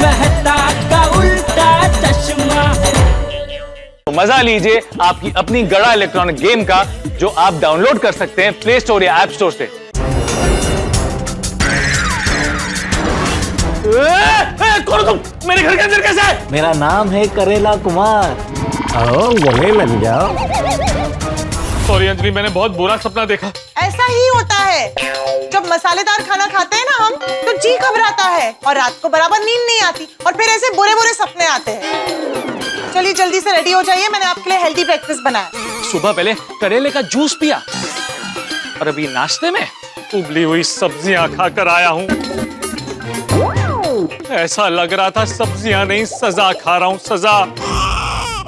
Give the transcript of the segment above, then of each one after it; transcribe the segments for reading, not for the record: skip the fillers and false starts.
मेहता का उल्टा चश्मा। मजा लीजिए आपकी अपनी गड़ा इलेक्ट्रॉनिक गेम का, जो आप डाउनलोड कर सकते हैं प्ले स्टोर या ऐप स्टोर से। कौन तुम? मेरे घर के अंदर कैसे है? मेरा नाम है करेला कुमार। आओ गले लग जाओ। सॉरी अंजलि, मैंने बहुत बुरा सपना देखा। ऐसा ही होता है, जब मसालेदार खाना खाते हैं ना हम, तो जी घबराता है और रात को बराबर नींद नहीं आती और फिर ऐसे बुरे बुरे सपने आते हैं। चलिए जल्दी से रेडी हो जाइए, मैंने आपके लिए हेल्दी ब्रेकफास्ट बनाया। सुबह पहले करेले का जूस पिया और अभी नाश्ते में उबली हुई सब्जियां खाकर आया हूँ। ऐसा लग रहा था सब्जियां नहीं सजा खा रहा हूँ, सजा।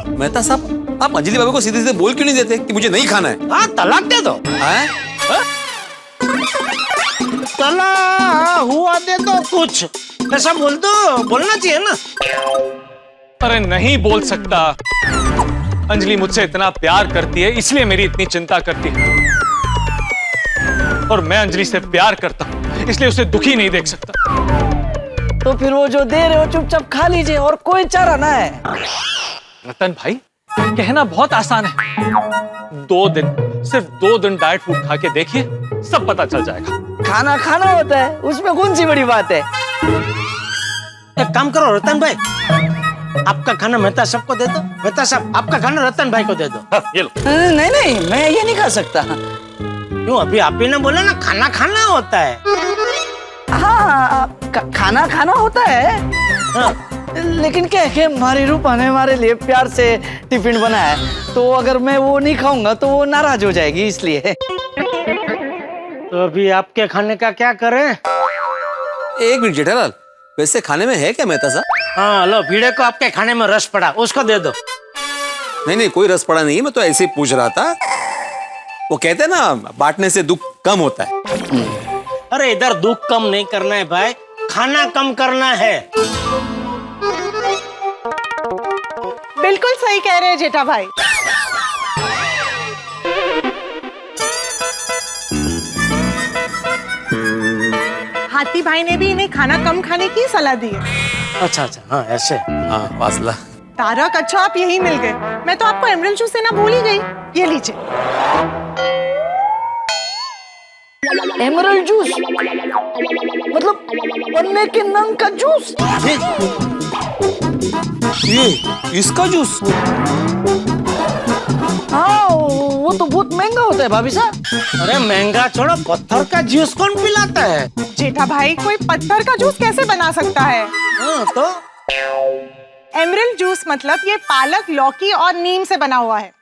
मेहता साहब, आप अंजलि बाबू को सीधे सीधे बोल क्यों नहीं देते कि मुझे नहीं खाना है? हाँ, तलाक दे दो। तला हुआ दे दो कुछ, ऐसा बोल दो, बोलना चाहिए ना। अरे नहीं बोल सकता, अंजलि मुझसे इतना प्यार करती है इसलिए मेरी इतनी चिंता करती है, और मैं अंजलि से प्यार करता हूँ इसलिए उसे दुखी नहीं देख सकता। तो फिर वो जो दे रहे हो चुपचाप खा लीजिए, और कोई चारा ना है। रतन भाई, कहना बहुत आसान है। 2 दिन, सिर्फ 2 दिन डाइट फूड खा के देखिए, सब पता चल जाएगा। खाना खाना होता है, उसमें कौन सी बड़ी बात है। एक काम करो रतन भाई, आपका खाना मेहता साहब को दे दो। मेहता साहब, आपका खाना रतन भाई को दे दो। ये लो। नहीं नहीं, मैं ये नहीं खा सकता। क्यों? अभी आप ही ने बोला ना खाना खाना होता है। हाँ, खाना खाना होता है। हाँ। लेकिन क्या है कि हमारी रूपा ने हमारे लिए प्यार से टिफिन बनाया है, तो अगर मैं वो नहीं खाऊंगा तो वो नाराज हो जाएगी, इसलिए। तो अभी आपके खाने का क्या करें? एक मिनट जेठालाल, वैसे खाने में है क्या मेहता साहब? हाँ, लो भीड़े को आपके खाने में रस पड़ा, उसको दे दो। नहीं, कोई रस पड़ा नहीं है, मैं तो ऐसे ही पूछ रहा था। वो कहते हैं ना, बांटने से दुख कम होता है। अरे इधर दुख कम नहीं करना है भाई, खाना कम करना है। बिल्कुल सही कह रहे हैं जेठा भाई। हाथी भाई ने भी इन्हें खाना कम खाने की सलाह दी है। अच्छा, हाँ ऐसे। हाँ, वासला। तारक, अच्छा आप यही मिल गए। मैं तो आपको एमरल्ड जूस देना भूल ही गई। ये लीजिए। एमरल्ड जूस मतलब पन्ने के नंग का जूस? ये इसका जूस? हाँ, वो तो बहुत महंगा होता है भाभी साहब। अरे महंगा छोड़ो, पत्थर का जूस कौन पिलाता है? जेठा भाई, कोई पत्थर का जूस कैसे बना सकता है? हाँ, तो एमरल्ड जूस मतलब ये पालक, लौकी और नीम से बना हुआ है,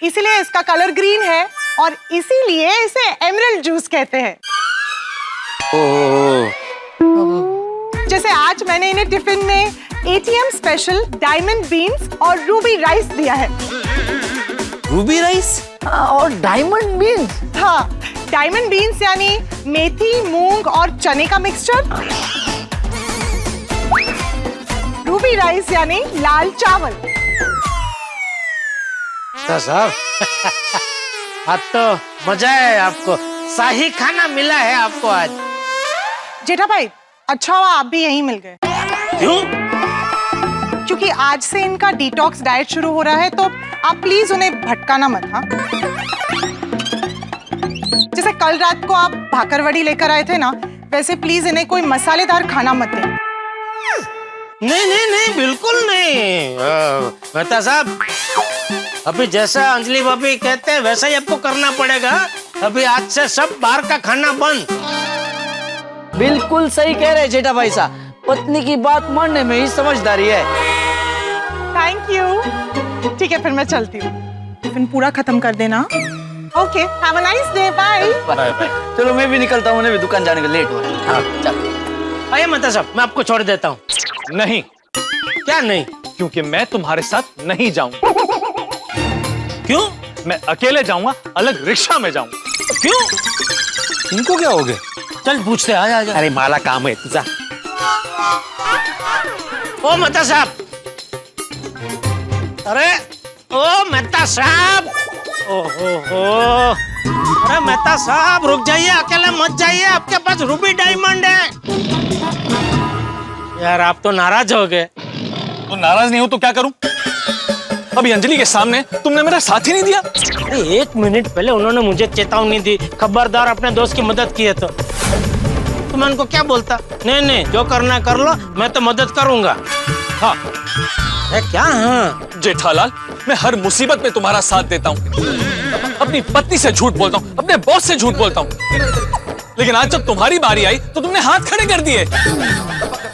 इसीलिए इसका कलर ग्रीन है और इसीलिए इसे एमरल्ड जूस कहते हैं। जैसे आज मैंने इन्हें टिफिन में एटीएम स्पेशल डायमंड बीन्स और रूबी राइस दिया है। Ruby rice? और डायमंड बीन्स? हाँ, डायमंड बीन्स यानी मेथी, मूंग और चने का मिक्सचर। रूबी राइस यानी लाल चावल। साहब आज तो मजा है, आपको शाही खाना मिला है आपको आज। जेठा भाई, अच्छा हुआ आप भी यहीं मिल गए। क्यों? क्योंकि आज से इनका डिटॉक्स डाइट शुरू हो रहा है, तो आप प्लीज उन्हें भटकाना मत। हाँ, जैसे कल रात को आप भाकरवड़ी लेकर आए थे ना, वैसे प्लीज इन्हें कोई मसालेदार खाना मत दें। नहीं, बिल्कुल नहीं। मेहता साहब, अभी जैसा अंजलि भाभी कहते हैं वैसा ही आपको करना पड़ेगा। अभी आज से सब बाहर का खाना बंद। बिल्कुल सही कह रहे जेठा भाई साहब, पत्नी की बात मानने में ही समझदारी है। Thank you. ठीक है, फिर मैं चलती हूँ। टिफिन पूरा खत्म कर देना। Okay, have a nice day, bye. चलो मैं भी निकलता हूँ, उन्हें भी दुकान जाने का लेट हो रहा है। हाँ, चल। आइए मेहता साहब, मैं आपको छोड़ देता हूँ। नहीं। क्या नहीं? क्योंकि मैं तुम्हारे साथ नहीं जाऊंगा। क्यों? मैं अकेले जाऊंगा, अलग रिक्शा में जाऊंगा। क्यों? इनको क्या हो गया? चल पूछते, आ जा। अरे माला काम है तुझा। ओ मेहता साहब, अरे ओ मेहता साहब, ओहो, अरे मेहता साहब रुक जाइए, अकेले मत जाइए, आपके पास रूबी डायमंड है। यार आप तो नाराज हो गए। तो नाराज नहीं हो तो क्या करूं? अभी अंजलि के सामने तुमने मेरा साथ ही नहीं दिया। अरे 1 मिनट पहले उन्होंने मुझे चेतावनी दी, खबरदार अपने दोस्त की मदद की है तो मैं उनको क्या बोलता? नहीं जो करना है कर लो, मैं तो मदद करूंगा। हाँ क्या? हाँ जेठालाल, मैं हर मुसीबत में तुम्हारा साथ देता हूँ। अपनी पत्नी से झूठ बोलता हूँ, अपने बॉस से झूठ बोलता हूँ, लेकिन आज जब तुम्हारी बारी आई तो तुमने हाथ खड़े कर दिए।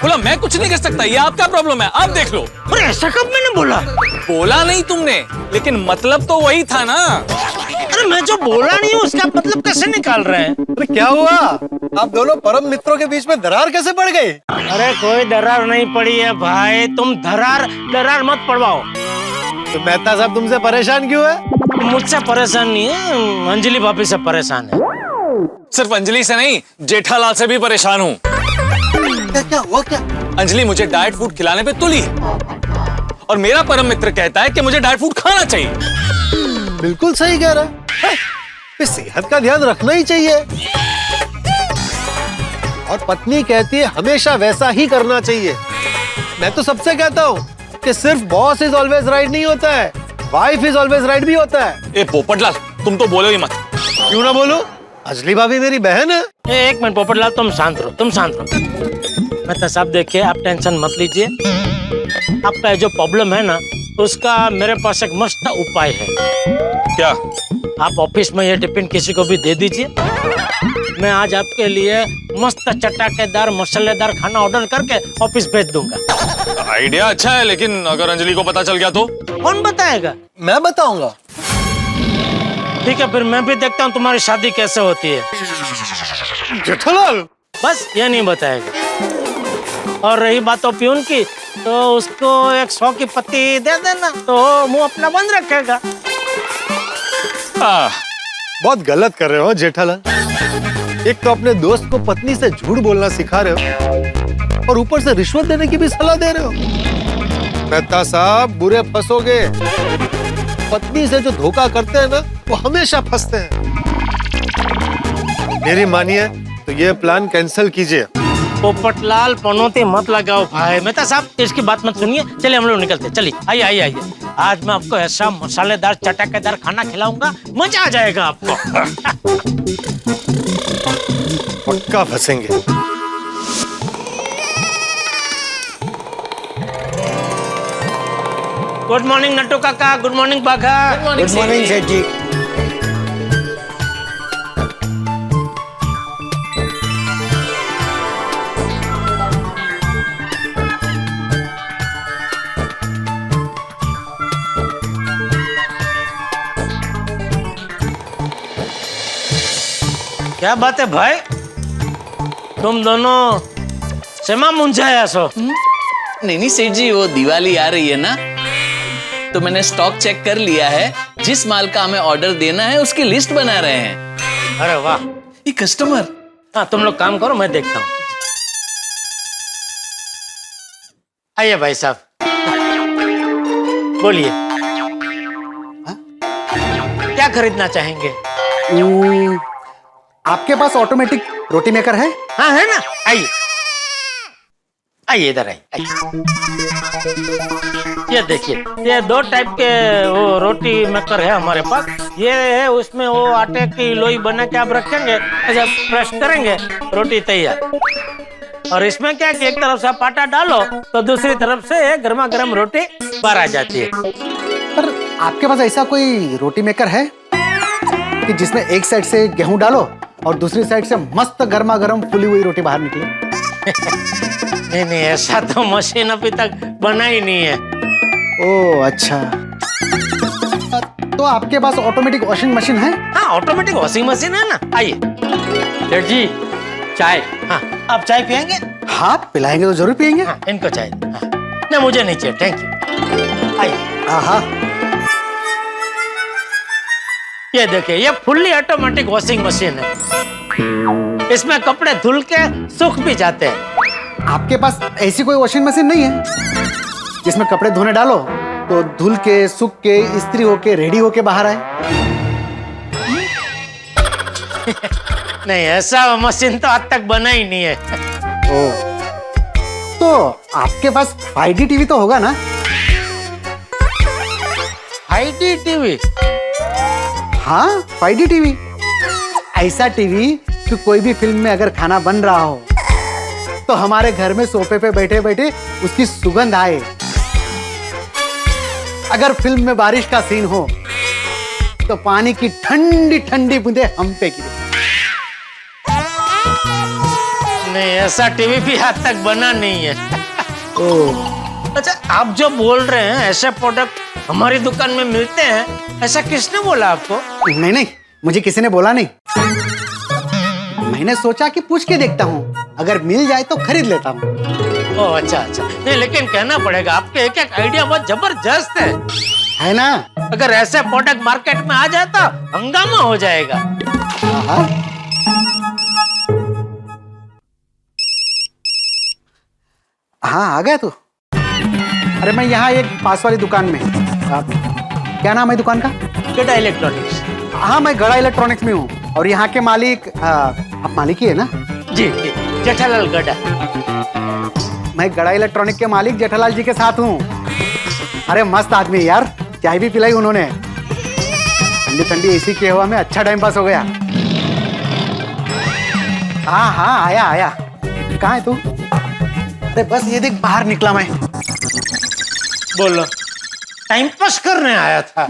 बोला मैं कुछ नहीं कर सकता, ये आपका प्रॉब्लम है, आप देख लो। अरे ऐसा कब मैंने बोला? बोला नहीं तुमने, लेकिन मतलब तो वही था ना। अरे मैं जो बोला नहीं हूँ उसका मतलब कैसे निकाल रहे हैं? अरे क्या हुआ? आप दोनों परम मित्रों के बीच में दरार कैसे पड़ गई? अरे कोई दरार नहीं पड़ी है भाई, तुम दरार मत पड़वाओ। तो मेहता साहब तुमसे परेशान क्यों है? मुझसे परेशान नहीं है, अंजलि भाभी से परेशान है। सिर्फ अंजलि से नहीं, जेठालाल से भी परेशान हूँ। क्या हुआ क्या? अंजलि मुझे डाइट फूड खिलाने पे तुली और मेरा परम मित्र कहता है कि मुझे डाइट फूड खाना चाहिए। बिल्कुल सही कह रहा है, सेहत का ध्यान रखना ही चाहिए। और पत्नी कहती है हमेशा वैसा ही करना चाहिए। मैं तो सबसे कहता हूँ कि सिर्फ बॉस इज ऑलवेज राइट नहीं होता है, वाइफ इज ऑलवेज राइट भी होता है। ए पोपटलाल, तुम तो बोलो ही मत। क्यों ना बोलो? अंजलि भाभी मेरी बहन है। 1 मिनट पोपटलाल, तुम शांत रहो। मेहता साहब देखिए, आप टेंशन मत लीजिए। आपका जो प्रॉब्लम है ना, उसका मेरे पास एक मस्त उपाय है। क्या? आप ऑफिस में ये टिफिन किसी को भी दे दीजिए, मैं आज आपके लिए मस्त चटाकेदार मसालेदार खाना ऑर्डर करके ऑफिस भेज दूंगा। आइडिया अच्छा है, लेकिन अगर अंजलि को पता चल गया तो? कौन बताएगा? मैं बताऊंगा। ठीक है, फिर मैं भी देखता हूँ तुम्हारी शादी कैसे होती है। जेठालाल, बस ये नहीं बताएगा। और रही बात ओपियन की, तो उसको 100 की पत्ती दे देना, तो मुंह अपना बंद रखेगा। बहुत गलत कर रहे हो जेठालाल। एक तो अपने दोस्त को पत्नी से झूठ बोलना सिखा रहे हो और ऊपर से रिश्वत देने की भी सलाह दे रहे हो। मेहता साहब बुरे फंसोगे। पत्नी से जो धोखा करते हैं ना, वो हमेशा फंसते हैं। मेरी मानिए तो ये प्लान कैंसिल कीजिए। पोपटलाल पनौती मत लगाओ भाई। मेहता साहब इसकी बात मत सुनिए, चलिए हम लोग निकलते। चलिए आइए। आज मैं आपको ऐसा मसालेदार चटाकेदार खाना खिलाऊंगा, मजा आ जाएगा आपको। पक्का फंसेंगे। गुड मॉर्निंग नट्टू काका, गुड मॉर्निंग बाघा। गुड मॉर्निंग सेठ जी। क्या बात है भाई, तुम दोनों सेमा मुंझाया सो? नहीं सेठ जी, वो दिवाली आ रही है ना, तो मैंने स्टॉक चेक कर लिया है। जिस माल का हमें ऑर्डर देना है उसकी लिस्ट बना रहे हैं। अरे वाह। ये कस्टमर। हाँ तुम लोग काम करो, मैं देखता हूँ। आइए भाई साहब, बोलिए क्या खरीदना चाहेंगे? आपके पास ऑटोमेटिक रोटी मेकर है? हाँ है ना, आइए इधर आइए। ये देखिए, ये 2 टाइप के वो रोटी मेकर है हमारे पास। ये है, उसमें वो आटे की लोई बना के आप रखेंगे, ऐसा प्रेस करेंगे, रोटी तैयार। और इसमें क्या कि एक तरफ से आप आटा डालो तो दूसरी तरफ से गर्मा गर्म रोटी बाहर आ जाती है। पर आपके पास ऐसा कोई रोटी मेकर है कि जिसमें एक साइड से गेहूं डालो और दूसरी साइड से मस्त गर्मा गर्म फुली हुई रोटी बाहर निकले? नहीं, ऐसा तो मशीन अभी तक बना ही नहीं है। ओह अच्छा, तो आपके पास ऑटोमेटिक वॉशिंग मशीन है? हाँ ऑटोमेटिक वॉशिंग मशीन है ना। आइए सेठ जी, चाय। हाँ, आप चाय पियेंगे? हाँ पिलाएंगे तो जरूर पियेंगे। हाँ, इनको चाय। हाँ। नहीं मुझे नहीं चाहिए, थैंक यू। आइए। हाँ, ये देखिए, ये फुल्ली ऑटोमेटिक वॉशिंग मशीन है। इसमें कपड़े धुल के सूख भी जाते हैं। आपके पास ऐसी कोई वॉशिंग मशीन नहीं है जिसमें कपड़े धोने डालो तो धुल के सूख के इस्त्री होके रेडी होके बाहर आए? नहीं, ऐसा मशीन तो आज तक बना ही नहीं है। ओह, तो आपके पास 5D टीवी तो होगा ना? 5D TV? हाँ, 5D टीवी। ऐसा टीवी कि कोई भी फिल्म में अगर खाना बन रहा हो तो हमारे घर में सोफे पे बैठे बैठे उसकी सुगंध आए। अगर फिल्म में बारिश का सीन हो तो पानी की ठंडी ठंडी बूंदे हम पे गिरे। नहीं, ऐसा टीवी भी आज तक बना नहीं है। अच्छा, आप जो बोल रहे हैं ऐसे प्रोडक्ट हमारी दुकान में मिलते हैं, ऐसा किसने बोला आपको? नहीं नहीं, मुझे किसी ने बोला नहीं। मैंने सोचा कि पूछ के देखता हूँ, अगर मिल जाए तो खरीद लेता हूँ। ओह अच्छा अच्छा, नहीं लेकिन कहना पड़ेगा आपके एक एक आइडिया बहुत जबरदस्त है ना? अगर ऐसे प्रोडक्ट मार्केट में आ जाए तो हंगामा हो जाएगा। हाँ, आ गया तू? अरे मैं यहाँ एक पास वाली दुकान में। क्या नाम है दुकान का? गड़ा इलेक्ट्रॉनिक्स। हाँ, मैं गड़ा इलेक्ट्रॉनिक्स में हूँ और यहाँ के मालिक आप मालिक ही है ना? जी जी, जेठालाल गड़ा। मैं गड़ा इलेक्ट्रॉनिक के मालिक जेठालाल जी के साथ हूँ। अरे मस्त आदमी यार, चाय भी पिलाई उन्होंने। ठंडी ठंडी एसी की हवा में अच्छा टाइम पास हो गया। हाँ हाँ, आया आया। कहाँ है तू? अरे बस ये देख, बाहर निकला मैं। बोलो, टाइम पास करने आया था।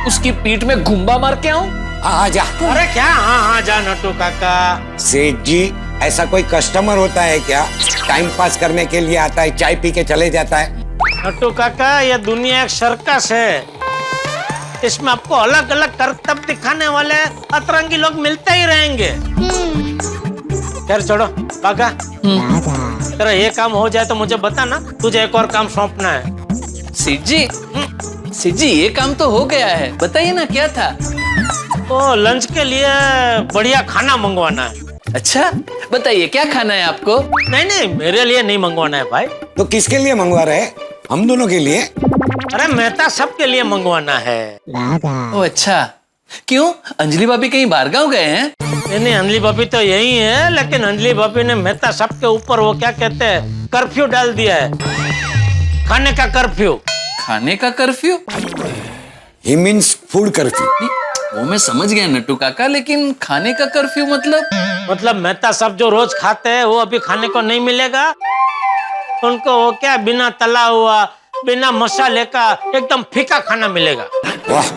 उसकी पीठ में घुम्बा मार के आऊं? हाँ जा। अरे क्या हाँ हाँ जा नटू काका। सेठ जी, ऐसा कोई कस्टमर होता है क्या टाइम पास करने के लिए आता है, चाय पी के चले जाता है? नटू काका, ये दुनिया एक सर्कस है। इसमें आपको अलग अलग करतब दिखाने वाले अतरंगी लोग मिलते ही रहेंगे। खैर छोड़ो काका, तेरा ये काम हो जाए तो मुझे बता ना, तुझे एक और काम सौंपना है। सेठ जी ये काम तो हो गया है, बताइए ना क्या था? तो लंच के लिए बढ़िया खाना मंगवाना है। अच्छा बताइए, क्या खाना है आपको? नहीं नहीं, मेरे लिए नहीं मंगवाना है भाई। तो किसके लिए मंगवा रहे हैं? हम दोनों के लिए? अरे मेहता सबके लिए मंगवाना है। ओ अच्छा, क्यों अंजलि भाभी कहीं बाहर गाँव गए हैं? नहीं, अंजलि भाभी तो यही है, लेकिन अंजलि भाभी ने मेहता साहब के ऊपर वो क्या कहते हैं, कर्फ्यू डाल दिया है, खाने का कर्फ्यू। खाने का कर्फ्यू? ही मीन्स फूड कर्फ्यू। वो मैं समझ गया नट्टू काका, लेकिन खाने का कर्फ्यू मतलब मेहता साहब जो रोज खाते हैं वो अभी खाने को नहीं मिलेगा। उनको वो क्या बिना तला हुआ, बिना मसाले का एकदम फीका खाना मिलेगा। वाह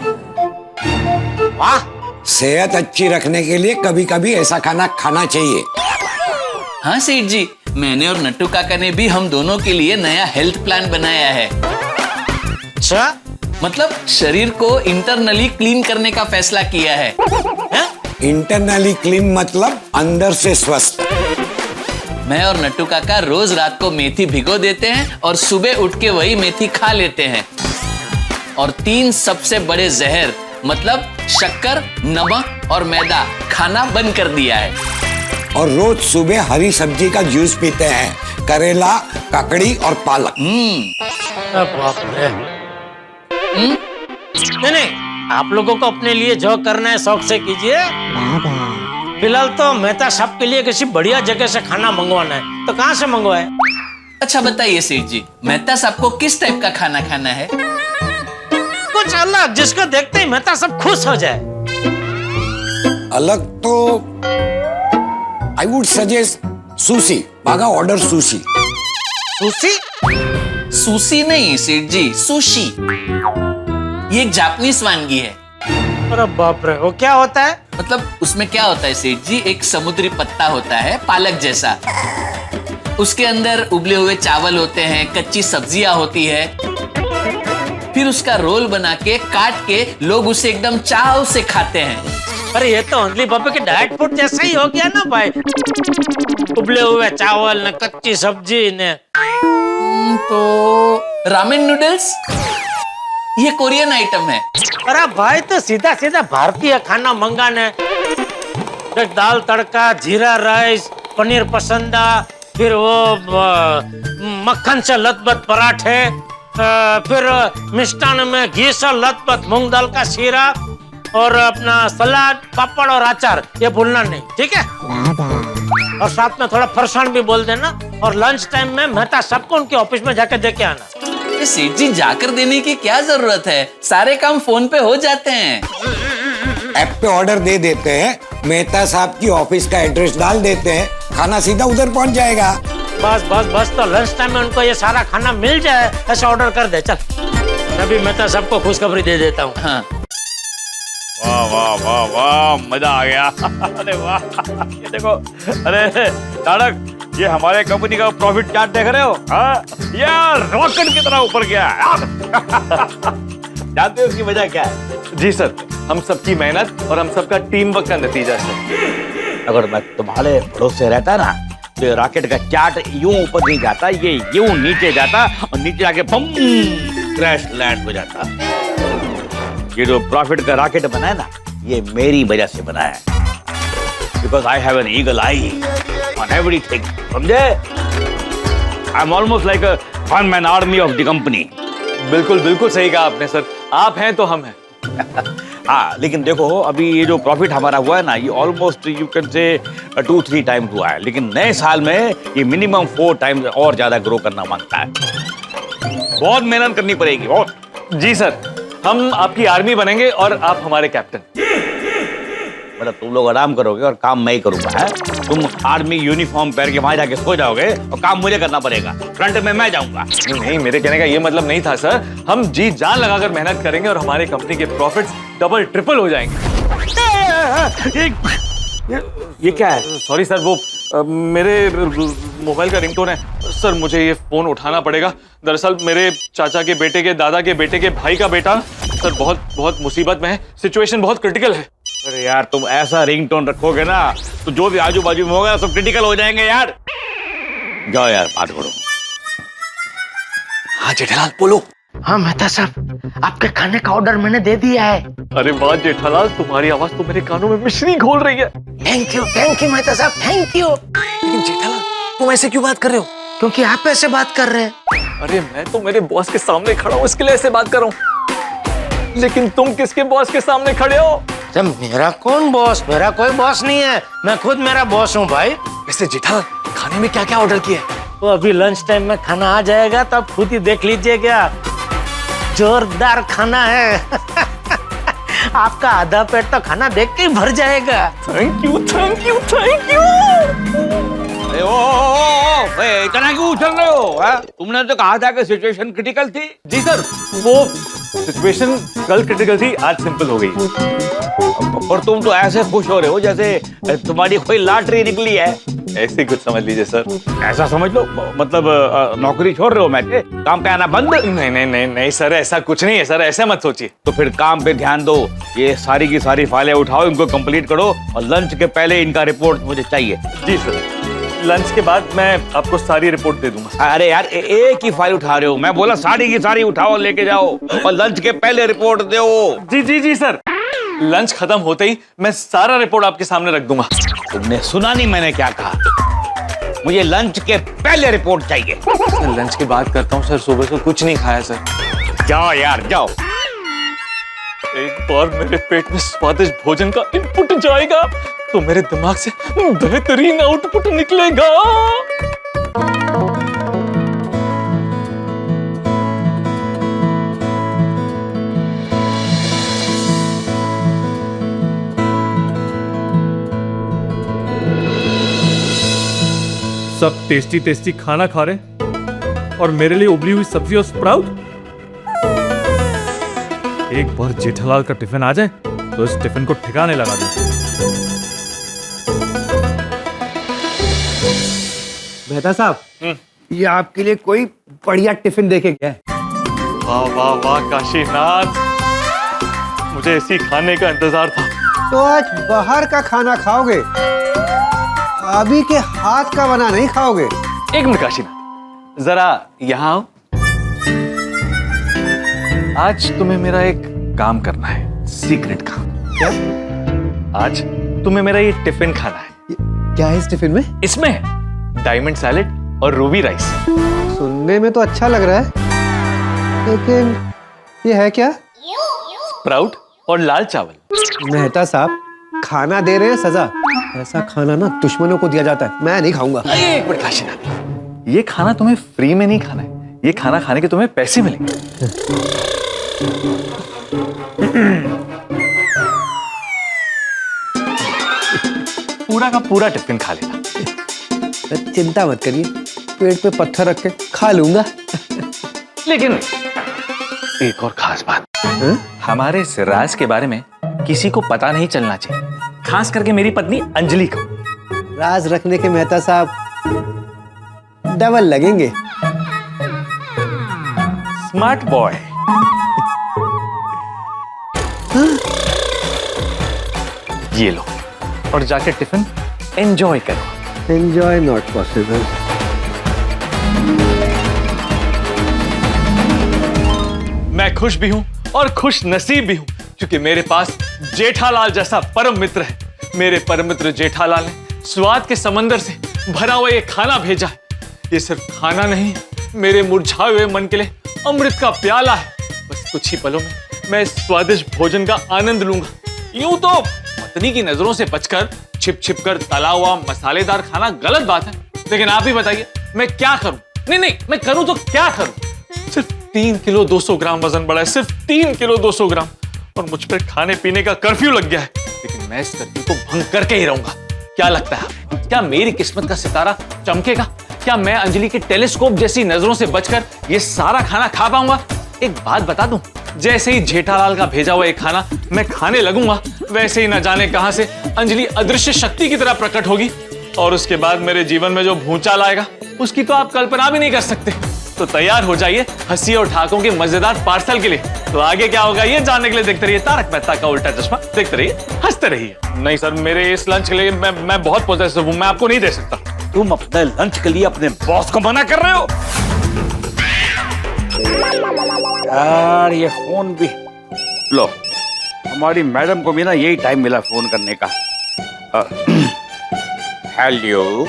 वाह, सेहत अच्छी रखने के लिए कभी कभी ऐसा खाना खाना चाहिए। हाँ सेठ जी, मैंने और नट्टू काका ने भी हम दोनों के लिए नया हेल्थ प्लान बनाया है। अच्छा, मतलब शरीर को इंटरनली क्लीन करने का फैसला किया है। इंटरनली क्लीन मतलब अंदर से स्वस्थ। मैं और नट्टू काका रोज रात को मेथी भिगो देते हैं और सुबह उठ के वही मेथी खा लेते हैं। और 3 सबसे बड़े जहर मतलब शक्कर, नमक और मैदा खाना बंद कर दिया है। और रोज सुबह हरी सब्जी का जूस पीते हैं, करेला, ककड़ी और पालक। बाप रे। नहीं, आप लोगों को अपने लिए जो करना है शौक से कीजिए। फिलहाल तो मेहता साहब के लिए किसी बढ़िया जगह से खाना मंगवाना है, तो कहाँ से मंगवाए? अच्छा बताइए सेठ जी, मेहता साहब को किस टाइप का खाना खाना है? कुछ अलग, जिसको देखते ही मेहता साहब खुश हो जाए। अलग तो आई वुड सजेस्ट सुशी। बागा ऑर्डर सुशी। सुशी? सुशी नहीं सेठ जी, सुशी। ये एक जापानीज वानगी है। अरे बाप रे, वो क्या होता है? मतलब उसमें क्या होता है सेठ जी, एक समुद्री पत्ता होता है पालक जैसा, उसके अंदर उबले हुए चावल होते हैं, कच्ची सब्जियां होती है, फिर उसका रोल बना के काट के लोग उसे एकदम चाव से खाते हैं। अरे ये तो अंजलि भाभी के डाइट फूड जैसा ही हो गया ना भाई। उबले हुए चावल न कच्ची सब्जी ने। तो रामेन नूडल्स, ये कोरियन आइटम है। अरे भाई तो सीधा सीधा भारतीय खाना मंगाने, दाल तड़का, जीरा राइस, पनीर पसंदा, फिर वो मक्खन से लथपथ पराठे, फिर मिष्टान में घी से लथपथ मूंग दाल का शीरा और अपना सलाद, पापड़ और अचार, ये भूलना नहीं, ठीक है? और साथ में थोड़ा फरसान भी बोल देना। और लंच टाइम में मेहता सबको उनके ऑफिस में जाके दे के आना। ये सेठ जी जाकर देने की क्या जरूरत है, सारे काम फोन पे हो जाते हैं। ऐप पे ऑर्डर दे देते हैं, मेहता साहब की ऑफिस का एड्रेस डाल देते हैं, खाना सीधा उधर पहुंच जाएगा। बस बस बस, तो लंच टाइम में उनको ये सारा खाना मिल जाए ऐसा ऑर्डर कर दे। चल अभी मैं तो सबको खुशखबरी दे देता हूँ। हाँ। वाह वाह वाह वाह, मजा आ गया। अरे वाह, ये देखो, अरे तारक, ये हमारे कंपनी का प्रॉफिट चार्ट देख रहे हो? हाँ, यार रॉकेट की तरह ऊपर गया। जानते हो इसकी वजह क्या है? जी सर, हम सबकी मेहनत और हम सबका टीम वर्क का नतीजा सर। अगर मैं तुम्हारे भरोसे रहता ना, तो ये रॉकेट का चार्ट यूं ऊपर नहीं जाता, ये यूं नीचे जाता और नीचे जाके बम क्रैश लैंड हो जाता। ये जो प्रॉफिट का रॉकेट बना है ना, ये मेरी वजह से बना है। Because I have an eagle eye on everything, समझे? I am almost like a one man army of the company. बिल्कुल बिल्कुल सही कहा आपने सर, आप हैं तो हम हैं। हाँ, लेकिन देखो अभी ये जो प्रॉफिट हमारा हुआ है ना, ये almost you can say 2-3 time हुआ है, लेकिन नए साल में ये मिनिमम 4 टाइम और ज्यादा ग्रो करना मांगता है। बहुत मेहनत करनी पड़ेगी। और जी सर, हम आपकी आर्मी बनेंगे और आप हमारे कैप्टन। मतलब तुम लोग आराम करोगे और काम मैं ही करूंगा, है? तुम आर्मी यूनिफॉर्म पहन के वहां जाके सो जाओगे और काम मुझे करना पड़ेगा, फ्रंट में मैं जाऊंगा। नहीं, मेरे कहने का ये मतलब नहीं था सर। हम जी जान लगाकर मेहनत करेंगे और हमारे कंपनी के प्रॉफिट्स डबल ट्रिपल हो जाएंगे। ये क्या है? सॉरी सर, वो मेरे मोबाइल का रिंगटोन है सर, मुझे ये फोन उठाना पड़ेगा। दरअसल मेरे चाचा के बेटे के दादा के बेटे के भाई का बेटा सर बहुत बहुत मुसीबत में है, सिचुएशन बहुत क्रिटिकल है। अरे यार, तुम ऐसा रिंगटोन रखोगे ना तो जो भी आजू बाजू में होगा सब क्रिटिकल हो जाएंगे यार। जाओ यार, बात करो। हाँ जेठालाल बोलो। हाँ मेहता साहब, आपके खाने का ऑर्डर मैंने दे दिया है। अरे वाह जेठालाल, तुम्हारी आवाज तो मेरे कानों में मिश्री घोल रही है। थैंक यू मेहता साहब, थैंक यू। लेकिन जेठालाल, तुम ऐसे क्यों बात कर रहे हो? क्योंकि आप ऐसे बात कर रहे हैं। अरे मैं तो मेरे बॉस के सामने खड़ा हूँ, इसके लिए ऐसे बात कर रहा हूँ। लेकिन तुम किसके बॉस के सामने खड़े हो? जब मेरा कौन बॉस? मेरा कोई बॉस नहीं है, मैं खुद मेरा बॉस हूँ भाई। वैसे जेठालाल, खाने में क्या क्या ऑर्डर किया है? तो अभी लंच टाइम में खाना आ जाएगा, तब खुद ही देख लीजिएगा। जोरदार खाना है। आपका आधा पेट तो खाना देख के ही भर जाएगा। Thank you thank you thank you. अरे ओ, इतना क्यों उछल रहे हो? है? तुमने तो कहा था कि सिचुएशन क्रिटिकल थी। जी सर, वो सिचुएशन कल क्रिटिकल थी, आज सिंपल हो गई। और तुम तो ऐसे खुश हो रहे हो जैसे तुम्हारी कोई लॉटरी निकली है। ऐसे कुछ समझ लीजिए सर। ऐसा समझ लो, मतलब नौकरी छोड़ रहे हो मैं के? काम पे आना बंद? नहीं नहीं नहीं नहीं सर, ऐसा कुछ नहीं है सर, ऐसा मत सोचिए। तो फिर काम पे ध्यान दो, ये सारी की सारी फाइलें उठाओ, इनको कंप्लीट करो और लंच के पहले इनका रिपोर्ट मुझे चाहिए। जी सर, लंच के बाद मैं आपको सारी रिपोर्ट दे दूंगा। अरे यार, एक ही फाइल उठा रहे हो, मैं बोला सारी की सारी उठाओ लेके जाओ और लंच के पहले रिपोर्ट दो। जी जी जी सर, लंच खत्म होते ही मैं सारा रिपोर्ट आपके सामने रख दूंगा। तुमने सुना नहीं मैंने क्या कहा? मुझे लंच के पहले रिपोर्ट चाहिए। सर लंच की बात करता हूँ सर, सुबह से कुछ नहीं खाया सर। जाओ यार जाओ। एक बार मेरे पेट में स्वादिष्ट भोजन का इनपुट जाएगा तो मेरे दिमाग से बेहतरीन आउटपुट निकलेगा। सब टेस्टी टेस्टी खाना खा रहे और मेरे लिए उबली हुई सब्जी और स्प्राउट। एक बार जेठालाल का टिफिन आ जाए तो इस टिफिन को ठिकाने लगा दूं। मेहता साहब, ये आपके लिए कोई बढ़िया टिफिन देके गया है। वाह वाह वाह काशीनाथ, मुझे इसी खाने का इंतजार था। तो आज बाहर का खाना खाओगे, अभी के हाथ का बना नहीं खाओगे। एक मिनट काशीनाथ, जरा यहाँ आओ। आज तुम्हें मेरा एक काम करना है, सीक्रेट काम। क्या? आज तुम्हें मेरा ये टिफिन खाना है। क्या है इस टिफिन में? इसमें डायमंड सैलेड और रूबी राइस। सुनने में तो अच्छा लग रहा है, लेकिन ये है क्या? स्प्राउट और लाल चावल। मेहता साहब, खाना दे रहे हैं सजा, ऐसा खाना ना दुश्मनों को दिया जाता है, मैं नहीं खाऊंगा। एक मिनट काशीनाथ, ये खाना तुम्हें फ्री में नहीं खाना है, ये खाना खाने के तुम्हें पैसे मिलेंगे। पूरा का पूरा टिफिन खा लेना। चिंता मत करिए, पेट पे पत्थर रख के खा लूंगा। लेकिन एक और खास बात, हमारे इस राज के बारे में किसी को पता नहीं चलना चाहिए, खास करके मेरी पत्नी अंजलि को। राज रखने के मेहता साहब डबल लगेंगे। Smart boy. ये लो और जाके टिफिन एंजॉय करो। Enjoy not possible. मैं खुश भी हूं और खुश नसीब भी हूं क्योंकि मेरे पास जेठालाल जैसा परम मित्र है। मेरे परम मित्र जेठालाल ने स्वाद के समंदर से भरा हुआ ये खाना भेजा है। ये सिर्फ खाना नहीं, मेरे मुरझाए हुए मन के लिए अमृत का प्याला है। बस कुछ ही पलों में मैं इस स्वादिष्ट भोजन का आनंद लूंगा। यूं तो पत्नी की नजरों से बचकर छिप छिप कर तला हुआ मसालेदार खाना गलत बात है, लेकिन आप ही बताइए मैं क्या करूं? नहीं, मैं करूं तो क्या करूं? सिर्फ 3 किलो 200 ग्राम वजन बढ़ा है, सिर्फ 3 किलो 200 ग्राम, और मुझ पर खाने पीने का कर्फ्यू लग गया है। लेकिन मैं इस कर्फ्यू को भंग करके ही रहूंगा। क्या लगता है, क्या मेरी किस्मत का सितारा चमकेगा? क्या मैं अंजलि के टेलीस्कोप जैसी नजरों से बचकर ये सारा खाना खा पाऊंगा? एक बात बता दूं, जैसे ही जेठालाल का भेजा हुआ एक खाना मैं खाने लगूंगा, वैसे ही न जाने कहां से अंजलि अदृश्य शक्ति की तरह प्रकट होगी, और उसके बाद मेरे जीवन में जो भूचाल आएगा उसकी तो आप कल्पना भी नहीं कर सकते। तो तैयार हो जाइए हंसी और ठहाकों के मजेदार पार्सल के लिए। तो आगे क्या होगा ये जानने के लिए देखते रहिए तारक मेहता का उल्टा चश्मा। देखते रहिए, हंसते रहिए। नहीं सर, मेरे इस लंच के लिए मैं बहुत पॉजिटिव हूं, मैं आपको नहीं दे सकता। तुम अपने लंच के लिए अपने बॉस को मना कर रहे हो? यार ये फोन भी लो, हमारी मैडम को भी ना यही टाइम मिला फोन करने का। हेलो